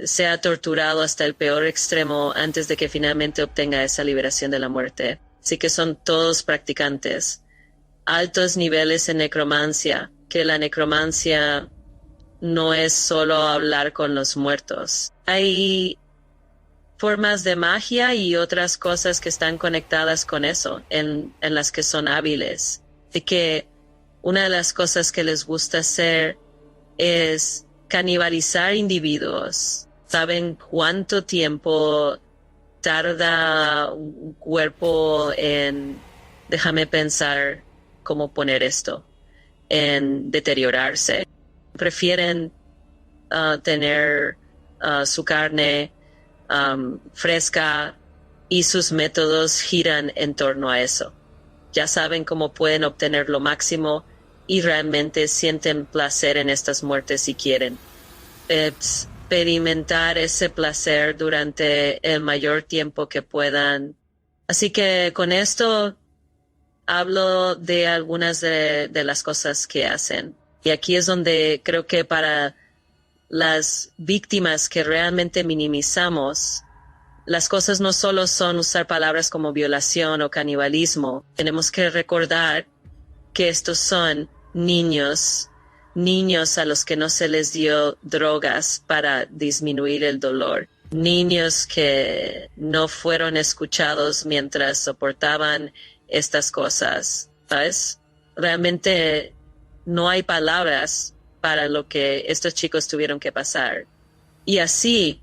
sea torturado hasta el peor extremo antes de que finalmente obtenga esa liberación de la muerte. Así que son todos practicantes. Altos niveles en necromancia, que la necromancia no es solo hablar con los muertos. Hay formas de magia y otras cosas que están conectadas con eso, en las que son hábiles. Así que una de las cosas que les gusta hacer es canibalizar individuos. ¿Saben cuánto tiempo tarda un cuerpo en, déjame pensar cómo poner esto, en deteriorarse? Prefieren tener su carne fresca y sus métodos giran en torno a eso. Ya saben cómo pueden obtener lo máximo y realmente sienten placer en estas muertes si quieren. Experimentar ese placer durante el mayor tiempo que puedan. Así que con esto hablo de algunas de las cosas que hacen. Y aquí es donde creo que para las víctimas que realmente minimizamos, las cosas no solo son usar palabras como violación o canibalismo. Tenemos que recordar que estos son niños a los que no se les dio drogas para disminuir el dolor. Niños que no fueron escuchados mientras soportaban estas cosas, ¿sabes? Realmente no hay palabras para lo que estos chicos tuvieron que pasar. Y así,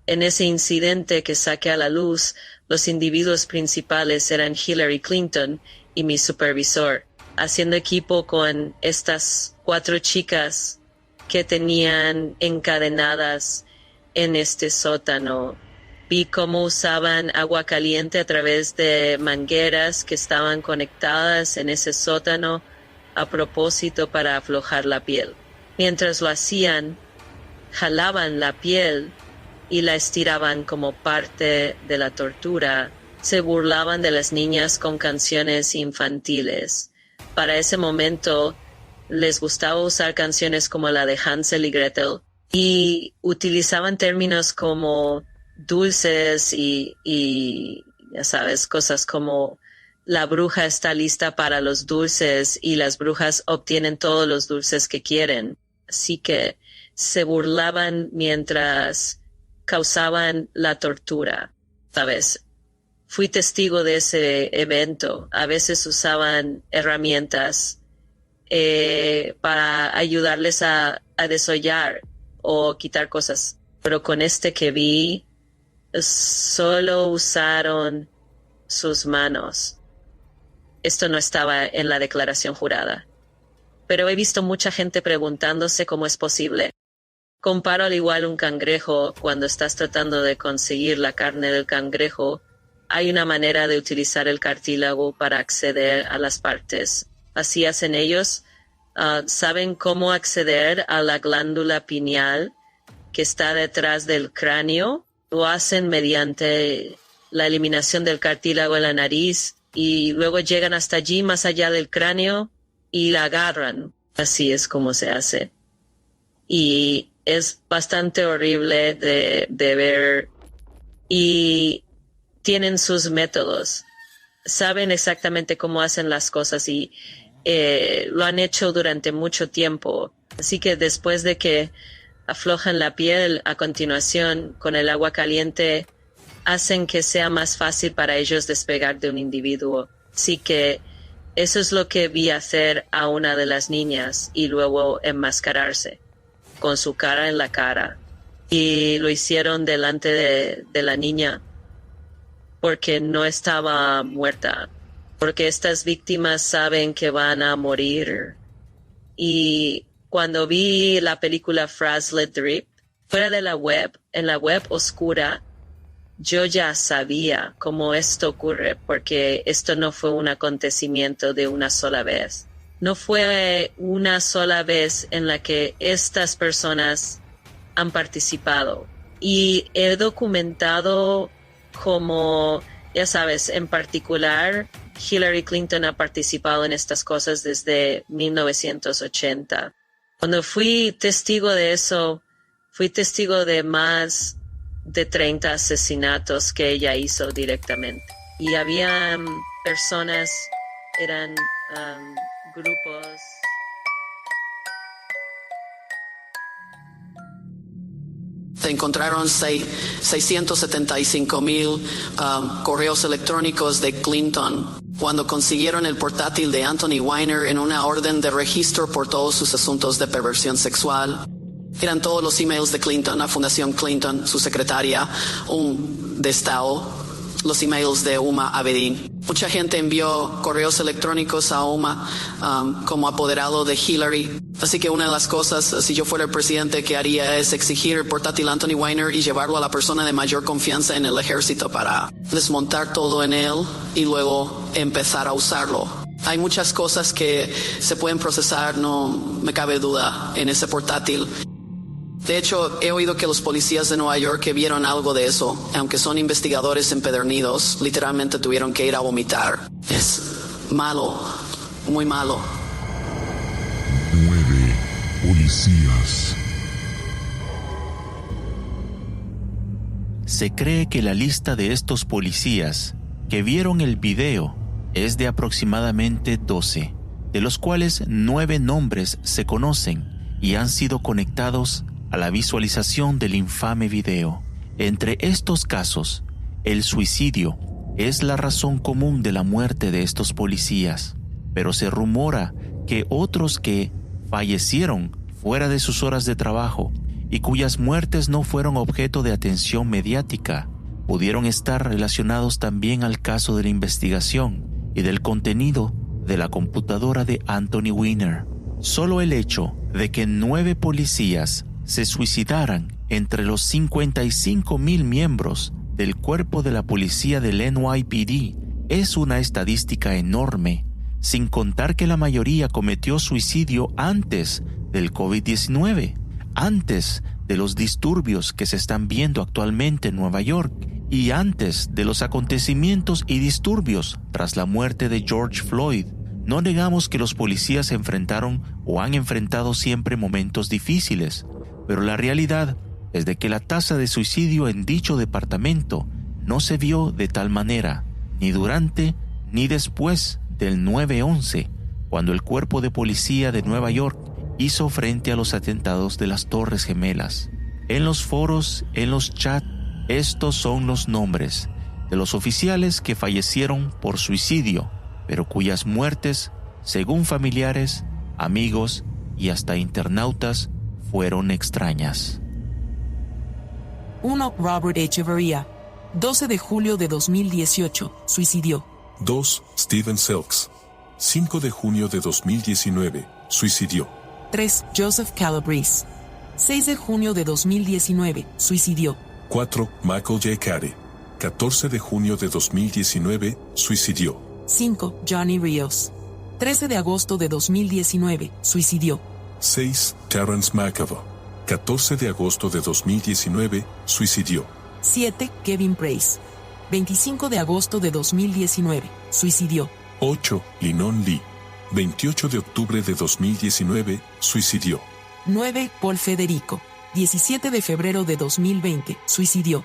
en ese incidente que saqué a la luz, los individuos principales eran Hillary Clinton y mi supervisor, haciendo equipo con estas 4 chicas que tenían encadenadas en este sótano. Vi cómo usaban agua caliente a través de mangueras que estaban conectadas en ese sótano a propósito para aflojar la piel. Mientras lo hacían, jalaban la piel y la estiraban como parte de la tortura. Se burlaban de las niñas con canciones infantiles. Para ese momento les gustaba usar canciones como la de Hansel y Gretel y utilizaban términos como dulces y ya sabes, cosas como la bruja está lista para los dulces y las brujas obtienen todos los dulces que quieren. Así que se burlaban mientras causaban la tortura, ¿sabes? Fui testigo de ese evento. A veces usaban herramientas para ayudarles a desollar o quitar cosas. Pero con este que vi, solo usaron sus manos. Esto no estaba en la declaración jurada. Pero he visto mucha gente preguntándose cómo es posible. Comparo al igual un cangrejo. Cuando estás tratando de conseguir la carne del cangrejo, hay una manera de utilizar el cartílago para acceder a las partes. Así hacen ellos. Saben cómo acceder a la glándula pineal que está detrás del cráneo. Lo hacen mediante la eliminación del cartílago en la nariz y luego llegan hasta allí, más allá del cráneo, y la agarran. Así es como se hace. Y es bastante horrible de ver. Y tienen sus métodos. Saben exactamente cómo hacen las cosas y lo han hecho durante mucho tiempo. Así que después de que aflojan la piel, a continuación, con el agua caliente, hacen que sea más fácil para ellos despegar de un individuo. Así que eso es lo que vi hacer a una de las niñas y luego enmascararse con su cara en la cara. Y lo hicieron delante de la niña porque no estaba muerta, porque estas víctimas saben que van a morir. Y cuando vi la película Frazzled Drip, fuera de la web, en la web oscura, yo ya sabía cómo esto ocurre, porque esto no fue un acontecimiento de una sola vez. No fue una sola vez en la que estas personas han participado. Y he documentado como, ya sabes, en particular, Hillary Clinton ha participado en estas cosas desde 1980. Cuando fui testigo de eso, fui testigo de más de 30 asesinatos que ella hizo directamente. Y había personas, eran grupos. Se encontraron 675,000 correos electrónicos de Clinton cuando consiguieron el portátil de Anthony Weiner en una orden de registro por todos sus asuntos de perversión sexual. Eran todos los emails de Clinton, la Fundación Clinton, su secretaria, de Estado, los emails de Huma Abedin. Mucha gente envió correos electrónicos a Huma como apoderado de Hillary. Así que una de las cosas, si yo fuera el presidente, que haría es exigir el portátil Anthony Weiner y llevarlo a la persona de mayor confianza en el ejército para desmontar todo en él y luego empezar a usarlo. Hay muchas cosas que se pueden procesar, no me cabe duda, en ese portátil. De hecho, he oído que los policías de Nueva York que vieron algo de eso, aunque son investigadores empedernidos, literalmente tuvieron que ir a vomitar. Es malo, muy malo. 9. policías. Se cree que la lista de estos policías que vieron el video es de aproximadamente 12, de los cuales 9 nombres se conocen y han sido conectados a la visualización del infame video. Entre estos casos, el suicidio es la razón común de la muerte de estos policías, pero se rumora que otros que fallecieron fuera de sus horas de trabajo y cuyas muertes no fueron objeto de atención mediática, pudieron estar relacionados también al caso de la investigación y del contenido de la computadora de Anthony Weiner. Solo el hecho de que 9 policías se suicidaran entre los 55,000 miembros del cuerpo de la policía del NYPD es una estadística enorme, sin contar que la mayoría cometió suicidio antes del COVID-19, antes de los disturbios que se están viendo actualmente en Nueva York y antes de los acontecimientos y disturbios tras la muerte de George Floyd. No negamos que los policías enfrentaron o han enfrentado siempre momentos difíciles, pero la realidad es de que la tasa de suicidio en dicho departamento no se vio de tal manera, ni durante ni después del 9/11, cuando el cuerpo de policía de Nueva York hizo frente a los atentados de las Torres Gemelas. En los foros, en los chats, estos son los nombres de los oficiales que fallecieron por suicidio, pero cuyas muertes, según familiares, amigos y hasta internautas, fueron extrañas. 1. Robert Echeverría, 12 de julio de 2018, suicidió. 2. Steven Silks, 5 de junio de 2019, suicidió. 3. Joseph Calabrese, 6 de junio de 2019, suicidió. 4. Michael J. Caddy, 14 de junio de 2019, suicidió. 5. Johnny Rios, 13 de agosto de 2019, suicidió. 6. Terrence McAvoy, 14 de agosto de 2019, suicidió. 7. Kevin Price, 25 de agosto de 2019, suicidió. 8. Linon Lee, 28 de octubre de 2019, suicidió. 9. Paul Federico, 17 de febrero de 2020, suicidió.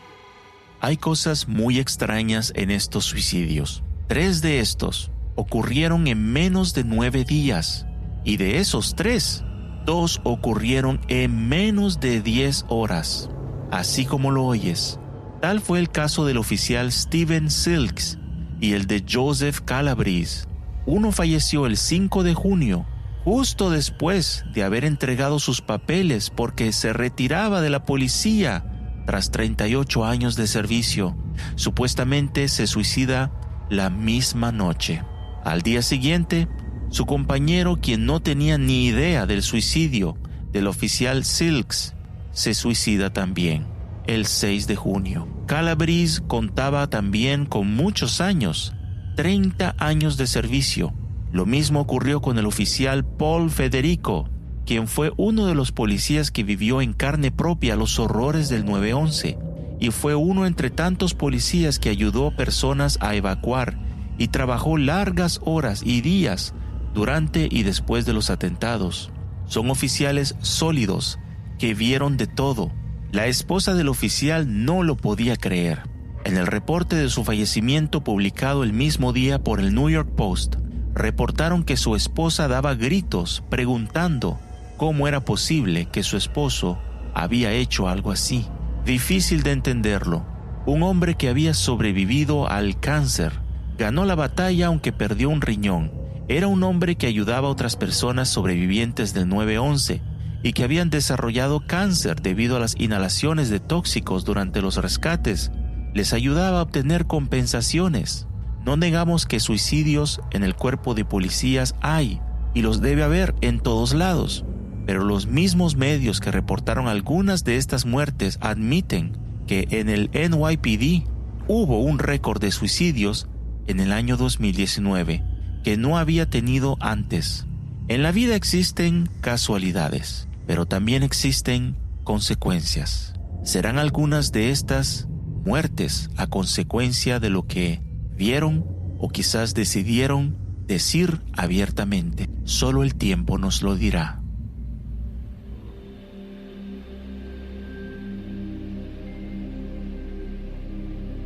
Hay cosas muy extrañas en estos suicidios. 3 de estos ocurrieron en menos de 9 días, y de esos 3, 2 ocurrieron en menos de 10 horas. Así como lo oyes. Tal fue el caso del oficial Steven Silks y el de Joseph Calabrese. Uno falleció el 5 de junio, justo después de haber entregado sus papeles porque se retiraba de la policía tras 38 años de servicio. Supuestamente se suicida la misma noche. Al día siguiente, su compañero, quien no tenía ni idea del suicidio del oficial Silks, se suicida también el 6 de junio. Calabrese contaba también con muchos años, 30 años de servicio. Lo mismo ocurrió con el oficial Paul Federico, quien fue uno de los policías que vivió en carne propia los horrores del 9/11 y fue uno entre tantos policías que ayudó a personas a evacuar y trabajó largas horas y días durante y después de los atentados. Son oficiales sólidos que vieron de todo. La esposa del oficial no lo podía creer. En el reporte de su fallecimiento publicado el mismo día por el New York Post, reportaron que su esposa daba gritos preguntando cómo era posible que su esposo había hecho algo así. Difícil de entenderlo. Un hombre que había sobrevivido al cáncer, ganó la batalla aunque perdió un riñón. Era un hombre que ayudaba a otras personas sobrevivientes del 9/11 y que habían desarrollado cáncer debido a las inhalaciones de tóxicos durante los rescates. Les ayudaba a obtener compensaciones. No negamos que suicidios en el cuerpo de policías hay y los debe haber en todos lados, pero los mismos medios que reportaron algunas de estas muertes admiten que en el NYPD hubo un récord de suicidios en el año 2019 que no había tenido antes. En la vida existen casualidades, pero también existen consecuencias. ¿Serán algunas de estas muertes a consecuencia de lo que vieron o quizás decidieron decir abiertamente? Solo el tiempo nos lo dirá.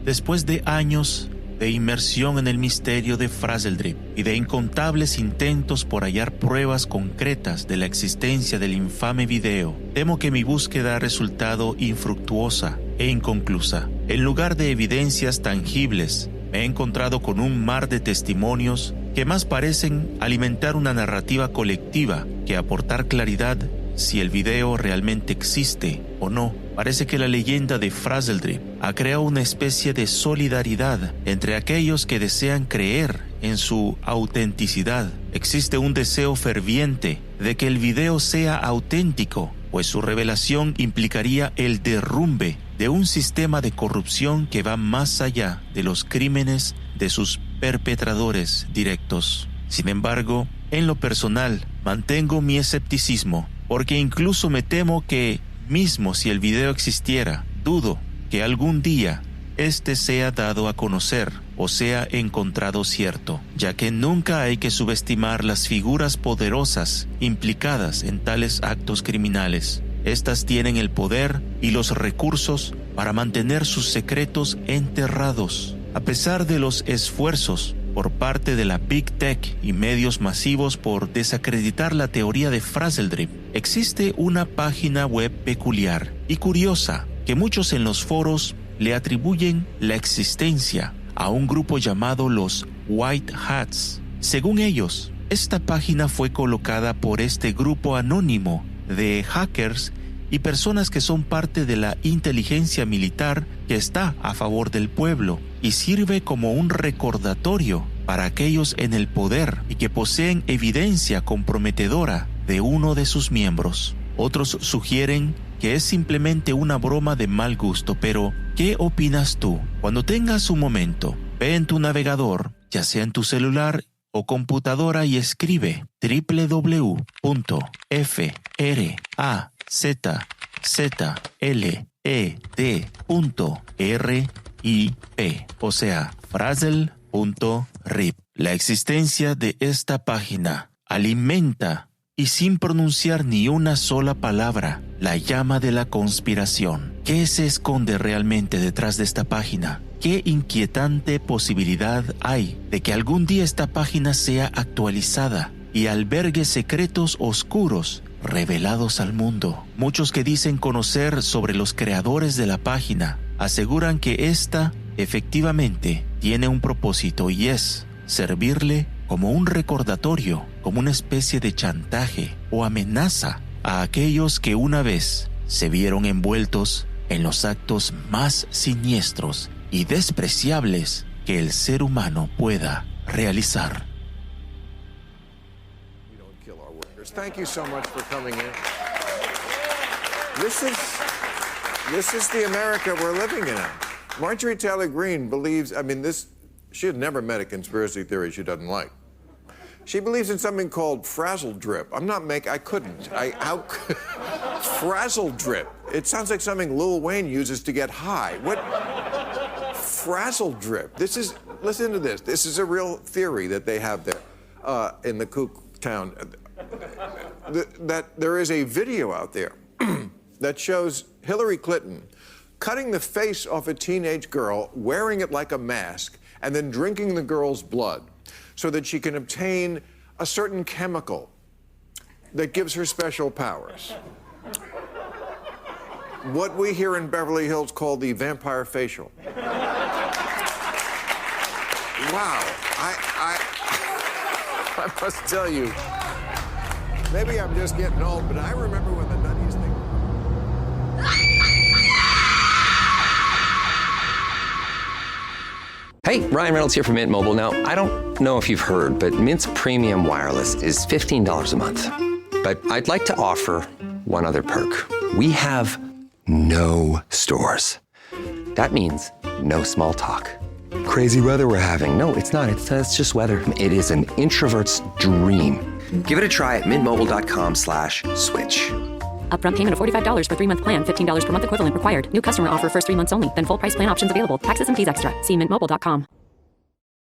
Después de años de inmersión en el misterio de Frazzledrip y de incontables intentos por hallar pruebas concretas de la existencia del infame video, temo que mi búsqueda ha resultado infructuosa e inconclusa. En lugar de evidencias tangibles, me he encontrado con un mar de testimonios que más parecen alimentar una narrativa colectiva que aportar claridad si el video realmente existe o no. Parece que la leyenda de Frazzledrip ha creado una especie de solidaridad entre aquellos que desean creer en su autenticidad. Existe un deseo ferviente de que el video sea auténtico, pues su revelación implicaría el derrumbe de un sistema de corrupción que va más allá de los crímenes de sus perpetradores directos. Sin embargo, en lo personal, mantengo mi escepticismo, porque incluso me temo que, mismo si el video existiera, dudo que algún día este sea dado a conocer o sea encontrado cierto, ya que nunca hay que subestimar las figuras poderosas implicadas en tales actos criminales. Estas tienen el poder y los recursos para mantener sus secretos enterrados. A pesar de los esfuerzos por parte de la Big Tech y medios masivos por desacreditar la teoría de Frazzledrip, existe una página web peculiar y curiosa que muchos en los foros le atribuyen la existencia a un grupo llamado los White Hats. Según ellos, esta página fue colocada por este grupo anónimo de hackers y personas que son parte de la inteligencia militar que está a favor del pueblo y sirve como un recordatorio para aquellos en el poder y que poseen evidencia comprometedora de uno de sus miembros. Otros sugieren que es simplemente una broma de mal gusto, pero ¿qué opinas tú? Cuando tengas un momento, ve en tu navegador, ya sea en tu celular o computadora, y escribe www.frazzled.rip, o sea, frazzle.rip. La existencia de esta página alimenta, y sin pronunciar ni una sola palabra, la llama de la conspiración. ¿Qué se esconde realmente detrás de esta página? ¿Qué inquietante posibilidad hay de que algún día esta página sea actualizada y albergue secretos oscuros revelados al mundo? Muchos que dicen conocer sobre los creadores de la página aseguran que esta efectivamente tiene un propósito, y es servirle como un recordatorio, como una especie de chantaje o amenaza a aquellos que una vez se vieron envueltos en los actos más siniestros y despreciables que el ser humano pueda realizar. Thank you so much for coming in. This is the America we're living in. Marjorie Taylor Greene believes, she had never met a conspiracy theory she doesn't like. She believes in something called Frazzledrip. I couldn't. Frazzledrip. It sounds like something Lil Wayne uses to get high. What? Frazzledrip. Listen to this. This is a real theory that they have there in the kook town. That there is a video out there that shows Hillary Clinton cutting the face off a teenage girl, wearing it like a mask, and then drinking the girl's blood so that she can obtain a certain chemical that gives her special powers. What we here in Beverly Hills call the vampire facial. Wow. I must tell you, maybe I'm just getting old, but I remember when the nuttiest thing... Hey, Ryan Reynolds here from Mint Mobile. Now, I don't know if you've heard, but Mint's premium wireless is $15 a month. But I'd like to offer one other perk. We have no stores. That means no small talk. Crazy weather we're having. No, it's not. It's just weather. It is an introvert's dream. Give it a try at mintmobile.com/switch. Upfront payment of $45 for 3-month plan. $15 per month equivalent required. New customer offer first 3 months only. Then full price plan options available. Taxes and fees extra. See mintmobile.com.